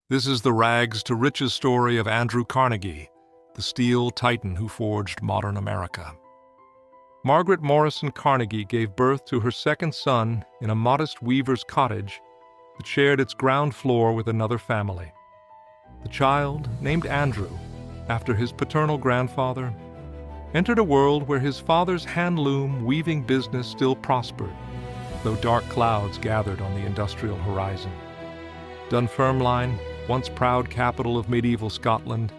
This is the rags to riches story of Andrew Carnegie, the steel titan who forged modern America. Margaret Morrison Carnegie gave birth to her second son in a modest weaver's cottage that shared its ground floor with another family. The child, named Andrew, after his paternal grandfather, entered a world where his father's handloom weaving business still prospered, though dark clouds gathered on the industrial horizon. Dunfermline, once proud capital of medieval Scotland,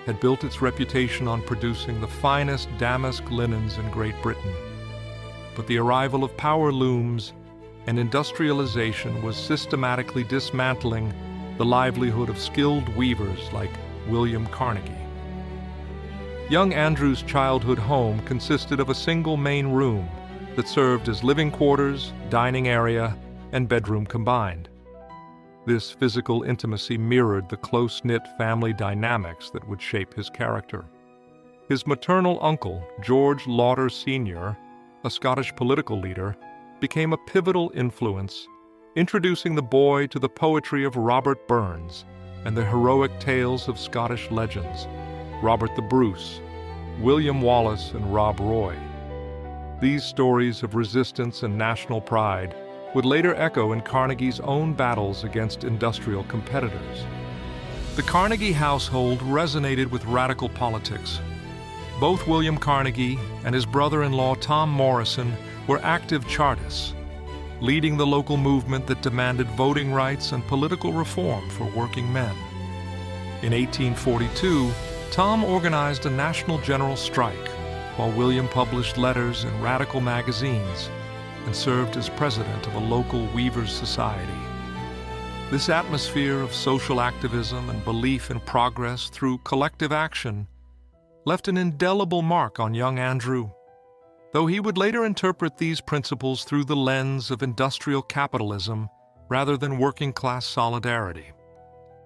had built its reputation on producing the finest damask linens in Great Britain. But the arrival of power looms and industrialization was systematically dismantling the livelihood of skilled weavers like William Carnegie. Young Andrew's childhood home consisted of a single main room that served as living quarters, dining area, and bedroom combined. This physical intimacy mirrored the close-knit family dynamics that would shape his character. His maternal uncle, George Lauder Sr., a Scottish political leader, became a pivotal influence, introducing the boy to the poetry of Robert Burns and the heroic tales of Scottish legends, Robert the Bruce, William Wallace, and Rob Roy. These stories of resistance and national pride would later echo in Carnegie's own battles against industrial competitors. The Carnegie household resonated with radical politics. Both William Carnegie and his brother-in-law Tom Morrison were active Chartists, leading the local movement that demanded voting rights and political reform for working men. In 1842, Tom organized a national general strike, while William published letters in radical magazines and served as president of a local weavers' society. This atmosphere of social activism and belief in progress through collective action left an indelible mark on young Andrew, though he would later interpret these principles through the lens of industrial capitalism rather than working-class solidarity.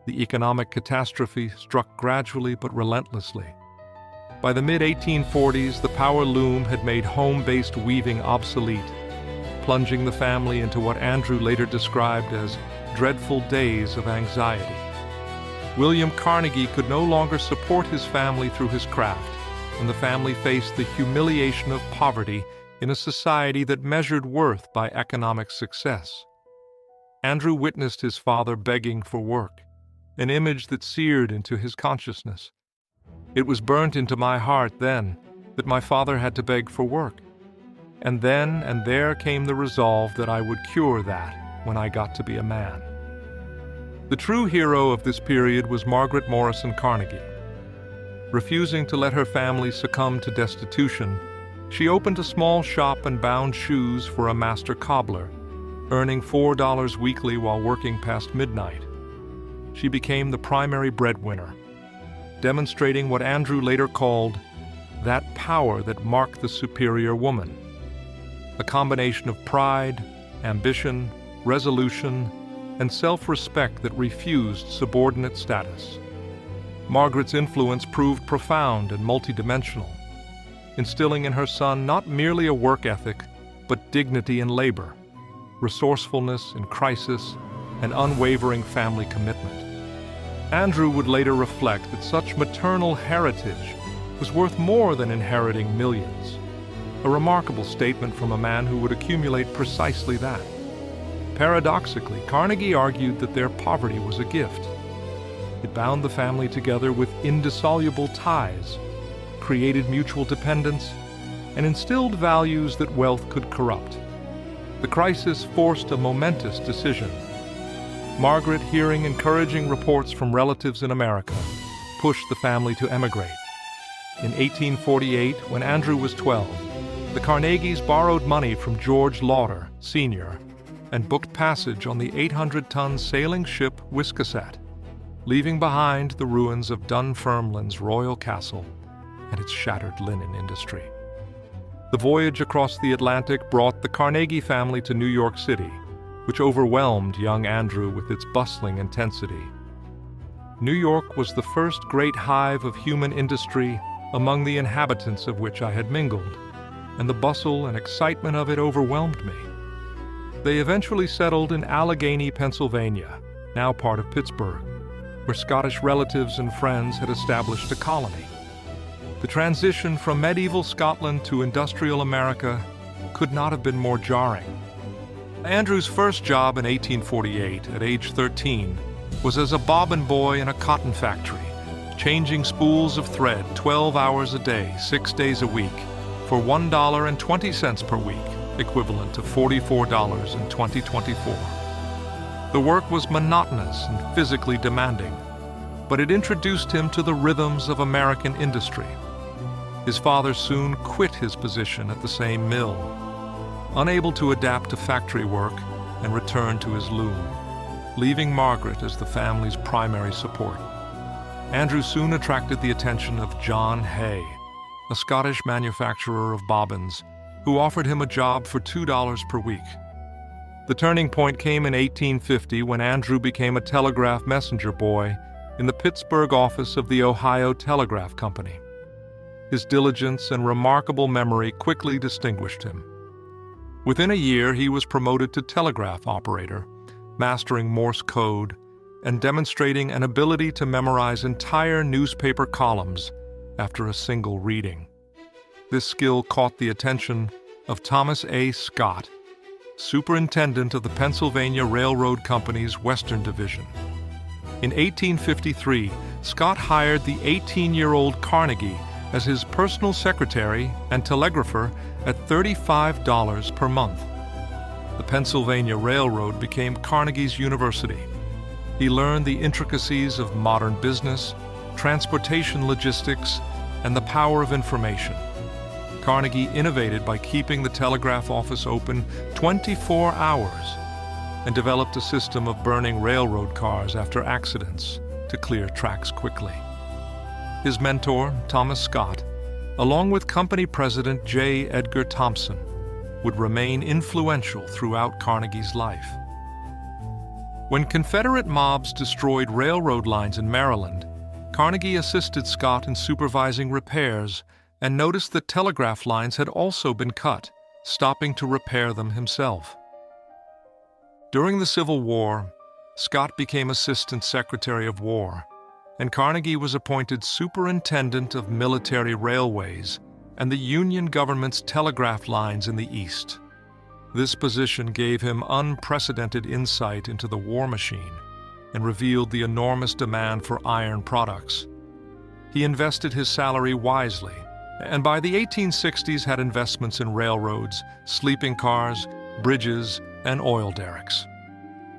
The economic catastrophe struck gradually but relentlessly. By the mid-1840s, the power loom had made home-based weaving obsolete, plunging the family into what Andrew later described as dreadful days of anxiety. William Carnegie could no longer support his family through his craft, and the family faced the humiliation of poverty in a society that measured worth by economic success. Andrew witnessed his father begging for work, an image that seared into his consciousness. It was burnt into my heart then that my father had to beg for work. And then and there came the resolve that I would cure that when I got to be a man. The true hero of this period was Margaret Morrison Carnegie. Refusing to let her family succumb to destitution, she opened a small shop and bound shoes for a master cobbler, earning $4 weekly while working past midnight. She became the primary breadwinner, demonstrating what Andrew later called that power that marked the superior woman. A combination of pride, ambition, resolution, and self-respect that refused subordinate status. Margaret's influence proved profound and multidimensional, instilling in her son not merely a work ethic, but dignity in labor, resourcefulness in crisis, and unwavering family commitment. Andrew would later reflect that such maternal heritage was worth more than inheriting millions. A remarkable statement from a man who would accumulate precisely that. Paradoxically, Carnegie argued that their poverty was a gift. It bound the family together with indissoluble ties, created mutual dependence, and instilled values that wealth could corrupt. The crisis forced a momentous decision. Margaret, hearing encouraging reports from relatives in America, pushed the family to emigrate. In 1848, when Andrew was 12, the Carnegies borrowed money from George Lauder Sr. and booked passage on the 800-ton sailing ship Wiscasset, leaving behind the ruins of Dunfermline's royal castle and its shattered linen industry. The voyage across the Atlantic brought the Carnegie family to New York City, which overwhelmed young Andrew with its bustling intensity. New York was the first great hive of human industry among the inhabitants of which I had mingled, and the bustle and excitement of it overwhelmed me. They eventually settled in Allegheny, Pennsylvania, now part of Pittsburgh, where Scottish relatives and friends had established a colony. The transition from medieval Scotland to industrial America could not have been more jarring. Andrew's first job in 1848, at age 13, was as a bobbin boy in a cotton factory, changing spools of thread 12 hours a day, 6 days a week, for $1.20 per week, equivalent to $44 in 2024. The work was monotonous and physically demanding, but it introduced him to the rhythms of American industry. His father soon quit his position at the same mill, unable to adapt to factory work, and returned to his loom, leaving Margaret as the family's primary support. Andrew soon attracted the attention of John Hay, a Scottish manufacturer of bobbins, who offered him a job for $2 per week. The turning point came in 1850 when Andrew became a telegraph messenger boy in the Pittsburgh office of the Ohio Telegraph Company. His diligence and remarkable memory quickly distinguished him. Within a year, he was promoted to telegraph operator, mastering Morse code and demonstrating an ability to memorize entire newspaper columns after a single reading. This skill caught the attention of Thomas A. Scott, superintendent of the Pennsylvania Railroad Company's Western Division. In 1853, Scott hired the 18-year-old Carnegie as his personal secretary and telegrapher at $35 per month. The Pennsylvania Railroad became Carnegie's university. He learned the intricacies of modern business, transportation logistics, and the power of information. Carnegie innovated by keeping the telegraph office open 24 hours and developed a system of burning railroad cars after accidents to clear tracks quickly. His mentor, Thomas Scott, along with company president J. Edgar Thompson, would remain influential throughout Carnegie's life. When Confederate mobs destroyed railroad lines in Maryland, Carnegie assisted Scott in supervising repairs and noticed that telegraph lines had also been cut, stopping to repair them himself. During the Civil War, Scott became Assistant Secretary of War, and Carnegie was appointed Superintendent of Military Railways and the Union government's telegraph lines in the East. This position gave him unprecedented insight into the war machine and revealed the enormous demand for iron products. He invested his salary wisely, and by the 1860s had investments in railroads, sleeping cars, bridges, and oil derricks.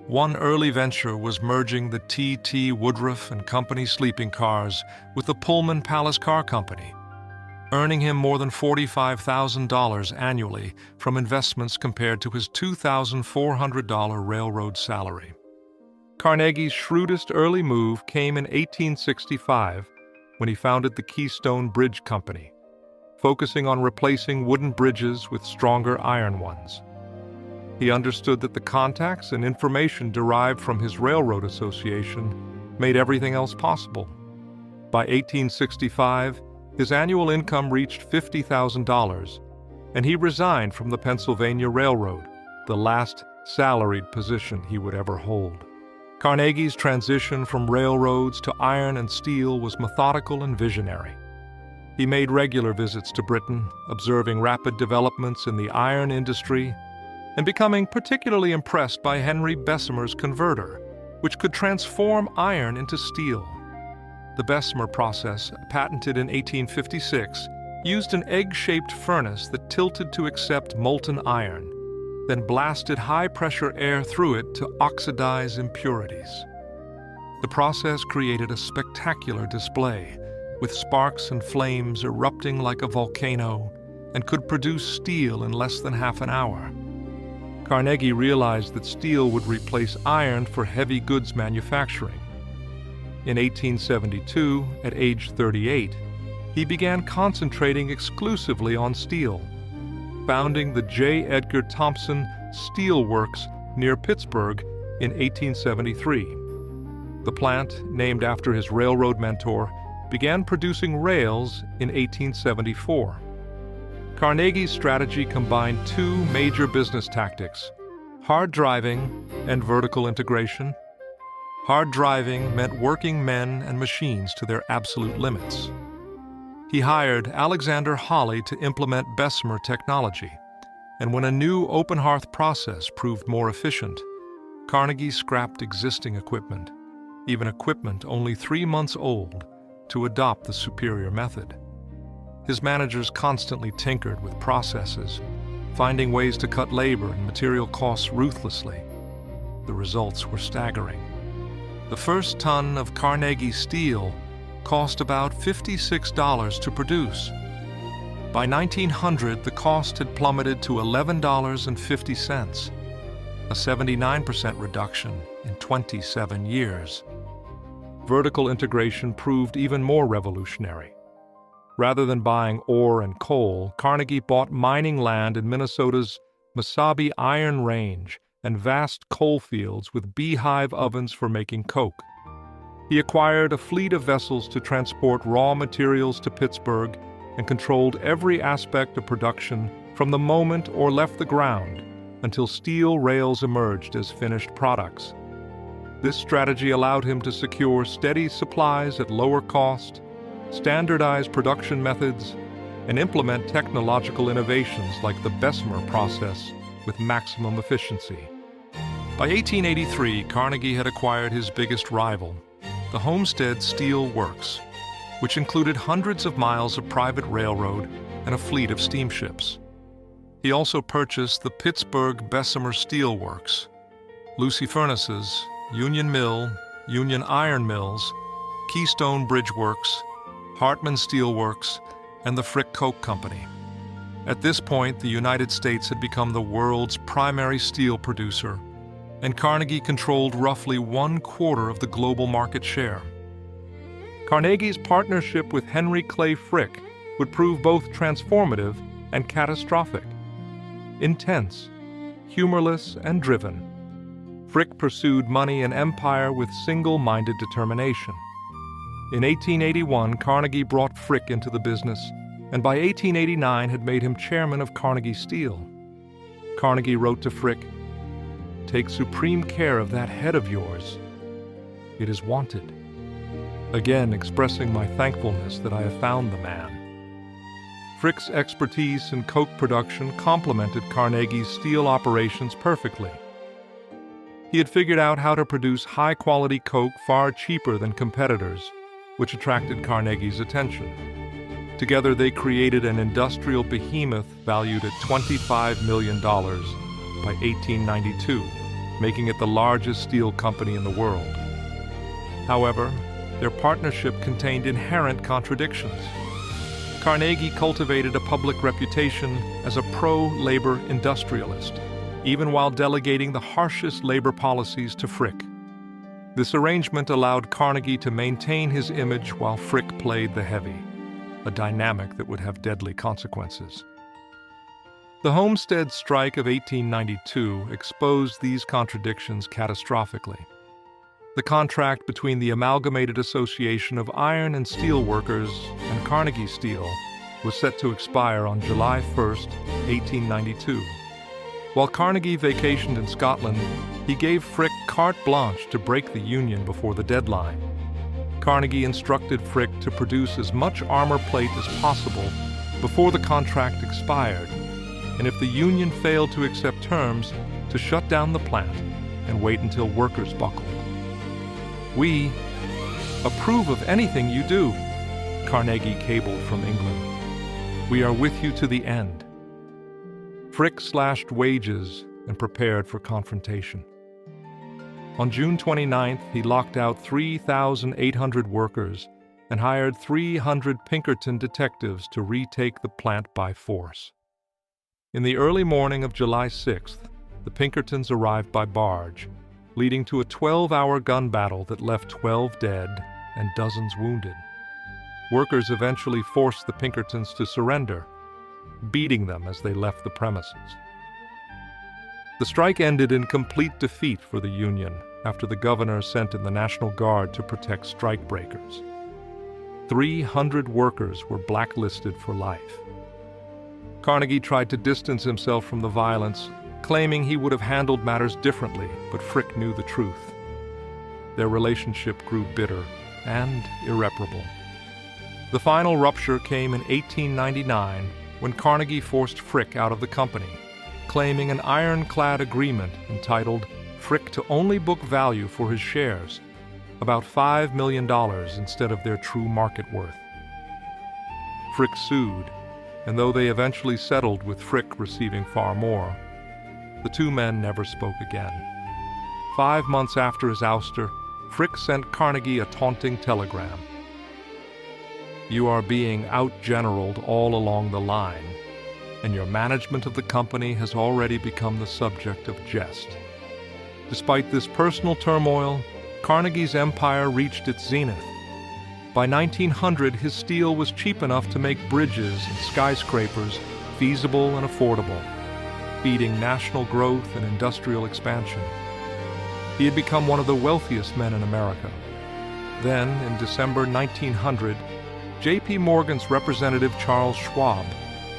One early venture was merging the T.T. Woodruff and Company sleeping cars with the Pullman Palace Car Company, earning him more than $45,000 annually from investments compared to his $2,400 railroad salary. Carnegie's shrewdest early move came in 1865 when he founded the Keystone Bridge Company, focusing on replacing wooden bridges with stronger iron ones. He understood that the contacts and information derived from his railroad association made everything else possible. By 1865, his annual income reached $50,000, and he resigned from the Pennsylvania Railroad, the last salaried position he would ever hold. Carnegie's transition from railroads to iron and steel was methodical and visionary. He made regular visits to Britain, observing rapid developments in the iron industry and becoming particularly impressed by Henry Bessemer's converter, which could transform iron into steel. The Bessemer process, patented in 1856, used an egg-shaped furnace that tilted to accept molten iron, then blasted high-pressure air through it to oxidize impurities. The process created a spectacular display, with sparks and flames erupting like a volcano, and could produce steel in less than half an hour. Carnegie realized that steel would replace iron for heavy goods manufacturing. In 1872, at age 38, he began concentrating exclusively on steel, founding the J. Edgar Thompson Steel Works near Pittsburgh in 1873. The plant, named after his railroad mentor, began producing rails in 1874. Carnegie's strategy combined two major business tactics: hard driving and vertical integration. Hard driving meant working men and machines to their absolute limits. He hired Alexander Hawley to implement Bessemer technology, and when a new open hearth process proved more efficient, Carnegie scrapped existing equipment, even equipment only 3 months old, to adopt the superior method. His managers constantly tinkered with processes, finding ways to cut labor and material costs ruthlessly. The results were staggering. The first ton of Carnegie steel cost about $56 to produce. By 1900, the cost had plummeted to $11.50, a 79% reduction in 27 years. Vertical integration proved even more revolutionary. Rather than buying ore and coal, Carnegie bought mining land in Minnesota's Mesabi Iron Range and vast coal fields with beehive ovens for making coke. He acquired a fleet of vessels to transport raw materials to Pittsburgh and controlled every aspect of production from the moment ore left the ground until steel rails emerged as finished products. This strategy allowed him to secure steady supplies at lower cost, standardize production methods, and implement technological innovations like the Bessemer process with maximum efficiency. By 1883, Carnegie had acquired his biggest rival, the Homestead Steel Works, which included hundreds of miles of private railroad and a fleet of steamships. He also purchased the Pittsburgh Bessemer Steel Works, Lucy Furnaces, Union Mill, Union Iron Mills, Keystone Bridge Works, Hartman Steel Works, and the Frick Coke Company. At this point, the United States had become the world's primary steel producer, and Carnegie controlled roughly 1/4 of the global market share. Carnegie's partnership with Henry Clay Frick would prove both transformative and catastrophic. Intense, humorless, and driven, Frick pursued money and empire with single-minded determination. In 1881, Carnegie brought Frick into the business, and by 1889 had made him chairman of Carnegie Steel. Carnegie wrote to Frick, "Take supreme care of that head of yours. It is wanted," again expressing my thankfulness that I have found the man. Frick's expertise in coke production complemented Carnegie's steel operations perfectly. He had figured out how to produce high-quality coke far cheaper than competitors, which attracted Carnegie's attention. Together, they created an industrial behemoth valued at $25 million by 1892, making it the largest steel company in the world. However, their partnership contained inherent contradictions. Carnegie cultivated a public reputation as a pro-labor industrialist, even while delegating the harshest labor policies to Frick. This arrangement allowed Carnegie to maintain his image while Frick played the heavy, a dynamic that would have deadly consequences. The Homestead Strike of 1892 exposed these contradictions catastrophically. The contract between the Amalgamated Association of Iron and Steel Workers and Carnegie Steel was set to expire on July 1, 1892. While Carnegie vacationed in Scotland, he gave Frick carte blanche to break the union before the deadline. Carnegie instructed Frick to produce as much armor plate as possible before the contract expired, and if the union failed to accept terms, to shut down the plant and wait until workers buckled. "We approve of anything you do," Carnegie cabled from England. "We are with you to the end." Frick slashed wages and prepared for confrontation. On June 29th, he locked out 3,800 workers and hired 300 Pinkerton detectives to retake the plant by force. In the early morning of July 6th, the Pinkertons arrived by barge, leading to a 12-hour gun battle that left 12 dead and dozens wounded. Workers eventually forced the Pinkertons to surrender, beating them as they left the premises. The strike ended in complete defeat for the Union after the governor sent in the National Guard to protect strikebreakers. 300 workers were blacklisted for life. Carnegie tried to distance himself from the violence, claiming he would have handled matters differently, but Frick knew the truth. their relationship grew bitter and irreparable. The final rupture came in 1899 when Carnegie forced Frick out of the company, claiming an ironclad agreement entitled Frick to only book value for his shares, about $5 million instead of their true market worth. Frick sued, and though they eventually settled with Frick receiving far more, the two men never spoke again. 5 months after his ouster, Frick sent Carnegie a taunting telegram. "You are being out-generaled all along the line, and your management of the company has already become the subject of jest." Despite this personal turmoil, Carnegie's empire reached its zenith. By 1900, his steel was cheap enough to make bridges and skyscrapers feasible and affordable, feeding national growth and industrial expansion. He had become one of the wealthiest men in America. Then, in December 1900, J.P. Morgan's representative Charles Schwab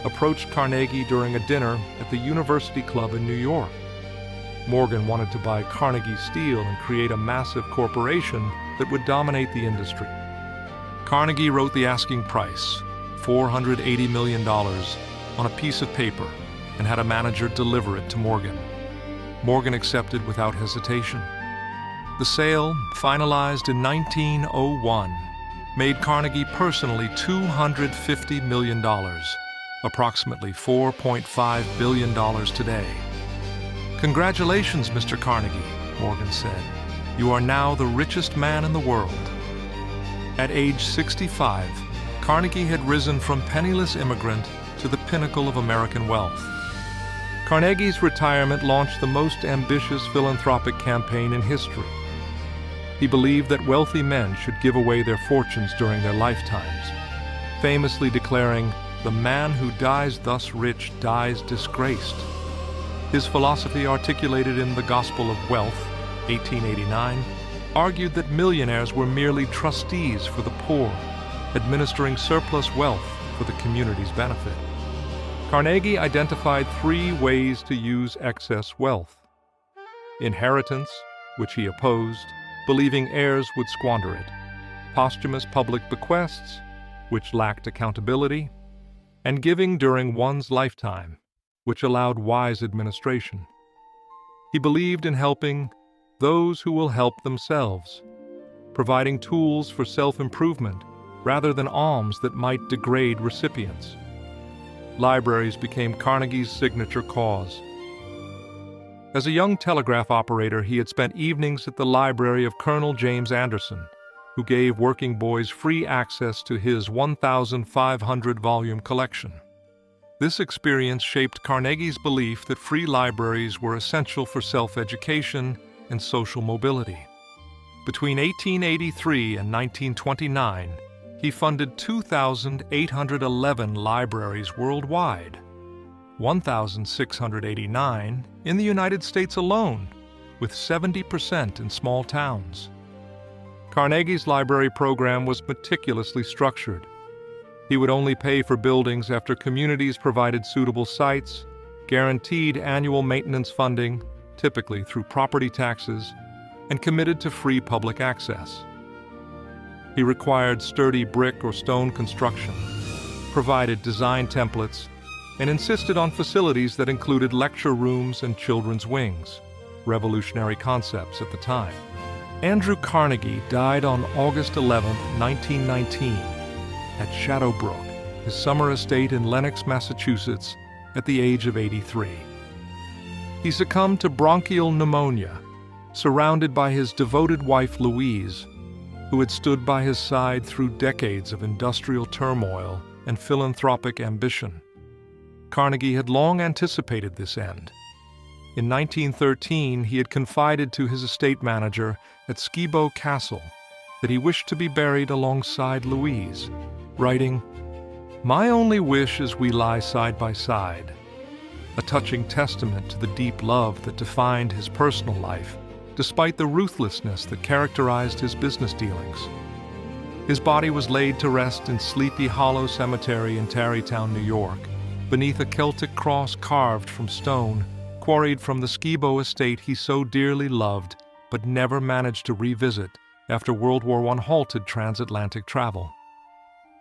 approached Carnegie during a dinner at the University Club in New York. Morgan wanted to buy Carnegie Steel and create a massive corporation that would dominate the industry. Carnegie wrote the asking price, $480 million, on a piece of paper and had a manager deliver it to Morgan. Morgan accepted without hesitation. The sale, finalized in 1901, made Carnegie personally $250 million, approximately $4.5 billion today. "Congratulations, Mr. Carnegie," Morgan said. "You are now the richest man in the world." At age 65, Carnegie had risen from penniless immigrant to the pinnacle of American wealth. Carnegie's retirement launched the most ambitious philanthropic campaign in history. He believed that wealthy men should give away their fortunes during their lifetimes, famously declaring, "The man who dies thus rich dies disgraced." His philosophy, articulated in The Gospel of Wealth, 1889, argued that millionaires were merely trustees for the poor, administering surplus wealth for the community's benefit. Carnegie identified 3 ways to use excess wealth: inheritance, which he opposed, believing heirs would squander it; posthumous public bequests, which lacked accountability; and giving during one's lifetime, which allowed wise administration. He believed in helping those who will help themselves, providing tools for self-improvement rather than alms that might degrade recipients. Libraries became Carnegie's signature cause. As a young telegraph operator, he had spent evenings at the library of Colonel James Anderson, who gave working boys free access to his 1,500-volume collection. This experience shaped Carnegie's belief that free libraries were essential for self-education and social mobility. Between 1883 and 1929, he funded 2,811 libraries worldwide, 1,689 in the United States alone, with 70% in small towns. Carnegie's library program was meticulously structured. He would only pay for buildings after communities provided suitable sites, guaranteed annual maintenance funding, typically through property taxes, and committed to free public access. He required sturdy brick or stone construction, provided design templates, and insisted on facilities that included lecture rooms and children's wings, revolutionary concepts at the time. Andrew Carnegie died on August 11, 1919, at Shadowbrook, his summer estate in Lenox, Massachusetts, at the age of 83. He succumbed to bronchial pneumonia, surrounded by his devoted wife Louise, who had stood by his side through decades of industrial turmoil and philanthropic ambition. Carnegie had long anticipated this end. In 1913, he had confided to his estate manager at Skibo Castle that he wished to be buried alongside Louise, writing, "My only wish is we lie side by side," a touching testament to the deep love that defined his personal life, despite the ruthlessness that characterized his business dealings. His body was laid to rest in Sleepy Hollow Cemetery in Tarrytown, New York, beneath a Celtic cross carved from stone, quarried from the Skibo estate he so dearly loved but never managed to revisit after World War I halted transatlantic travel.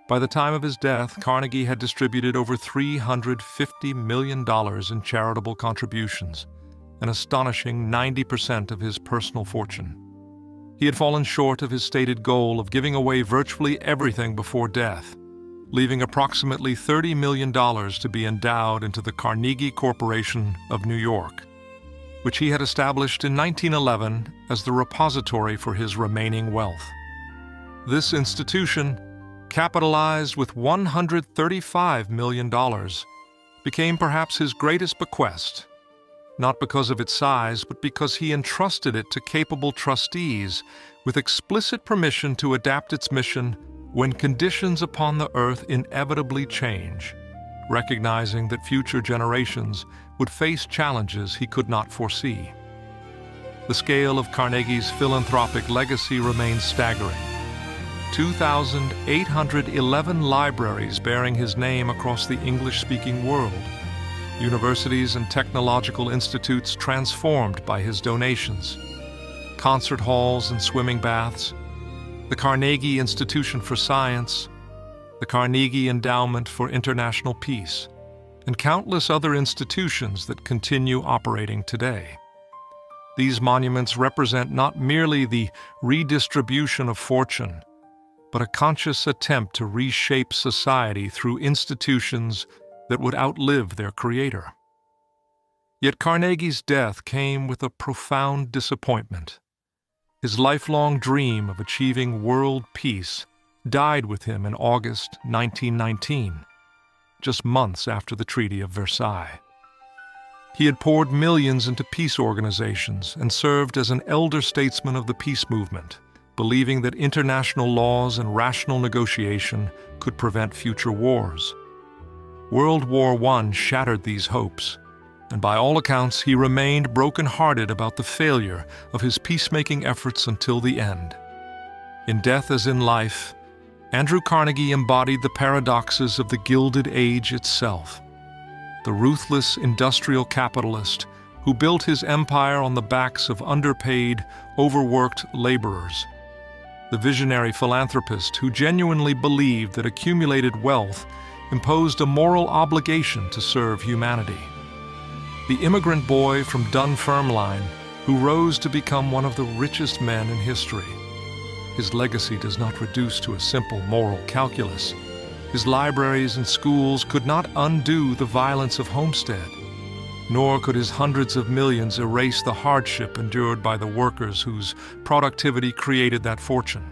By the time of his death, Carnegie had distributed over $350 million in charitable contributions, an astonishing 90% of his personal fortune. He had fallen short of his stated goal of giving away virtually everything before death, leaving approximately $30 million to be endowed into the Carnegie Corporation of New York, which he had established in 1911 as the repository for his remaining wealth. This institution, capitalized with $135 million, became perhaps his greatest bequest, not because of its size, but because he entrusted it to capable trustees with explicit permission to adapt its mission when conditions upon the earth inevitably change, recognizing that future generations would face challenges he could not foresee. The scale of Carnegie's philanthropic legacy remains staggering. 2,811 libraries bearing his name across the English-speaking world, universities and technological institutes transformed by his donations, concert halls and swimming baths, the Carnegie Institution for Science, the Carnegie Endowment for International Peace, and countless other institutions that continue operating today. These monuments represent not merely the redistribution of fortune, but a conscious attempt to reshape society through institutions that would outlive their creator. Yet Carnegie's death came with a profound disappointment. His lifelong dream of achieving world peace died with him in August 1919, just months after the Treaty of Versailles. He had poured millions into peace organizations and served as an elder statesman of the peace movement, believing that international laws and rational negotiation could prevent future wars. World War I shattered these hopes, and by all accounts he remained broken-hearted about the failure of his peacemaking efforts until the end. In death as in life, Andrew Carnegie embodied the paradoxes of the Gilded Age itself. The ruthless industrial capitalist who built his empire on the backs of underpaid, overworked laborers. The visionary philanthropist who genuinely believed that accumulated wealth imposed a moral obligation to serve humanity. The immigrant boy from Dunfermline who rose to become one of the richest men in history. His legacy does not reduce to a simple moral calculus. His libraries and schools could not undo the violence of Homestead, nor could his hundreds of millions erase the hardship endured by the workers whose productivity created that fortune.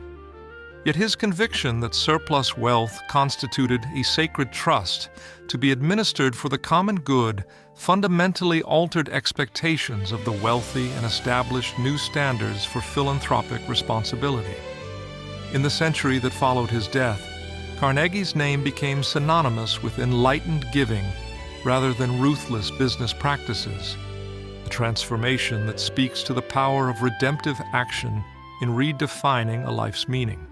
Yet his conviction that surplus wealth constituted a sacred trust to be administered for the common good fundamentally altered expectations of the wealthy and established new standards for philanthropic responsibility. In the century that followed his death, Carnegie's name became synonymous with enlightened giving rather than ruthless business practices, a transformation that speaks to the power of redemptive action in redefining a life's meaning.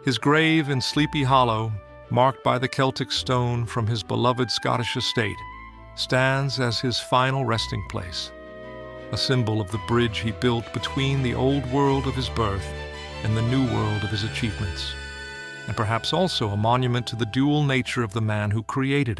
His grave in Sleepy Hollow, marked by the Celtic stone from his beloved Scottish estate, stands as his final resting place, a symbol of the bridge he built between the old world of his birth and the new world of his achievements, and perhaps also a monument to the dual nature of the man who created it.